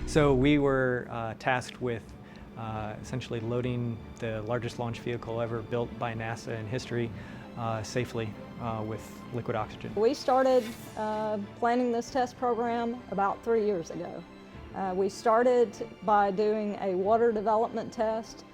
So we were tasked with essentially loading the largest launch vehicle ever built by NASA in history safely with liquid oxygen. We started planning this test program about 3 years ago. We started by doing a water development test,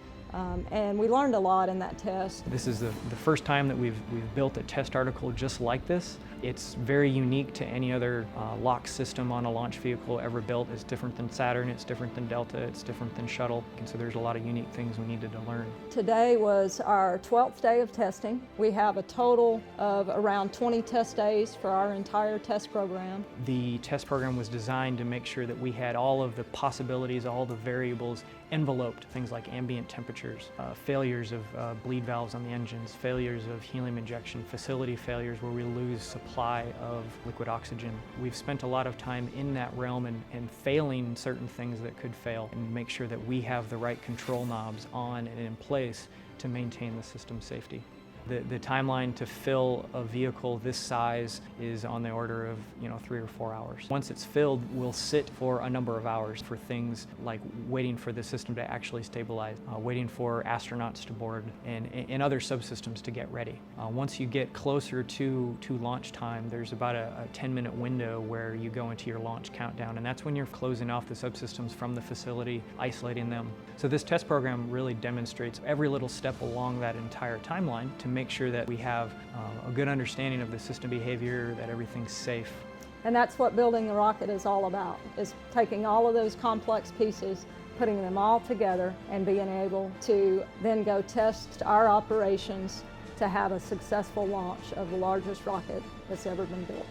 and we learned a lot in that test. This is the first time that we've built a test article just like this. It's very unique to any other lock system on a launch vehicle ever built. It's different than Saturn, it's different than Delta, it's different than Shuttle, and so there's a lot of unique things we needed to learn. Today was our 12th day of testing. We have a total of around 20 test days for our entire test program. The test program was designed to make sure that we had all of the possibilities, all the variables enveloped, things like ambient temperatures, failures of bleed valves on the engines, failures of helium injection, facility failures where we lose supply of liquid oxygen. We've spent a lot of time in that realm and failing certain things that could fail, and make sure that we have the right control knobs on and in place to maintain the system's safety. The timeline to fill a vehicle this size is on the order of 3 or 4 hours. Once it's filled, we'll sit for a number of hours for things like waiting for the system to actually stabilize, waiting for astronauts to board, and other subsystems to get ready. Once you get closer to launch time, there's about a 10-minute window where you go into your launch countdown, and that's when you're closing off the subsystems from the facility, isolating them. So this test program really demonstrates every little step along that entire timeline to make sure that we have a good understanding of the system behavior, that everything's safe. And that's what building the rocket is all about, is taking all of those complex pieces, putting them all together, and being able to then go test our operations to have a successful launch of the largest rocket that's ever been built.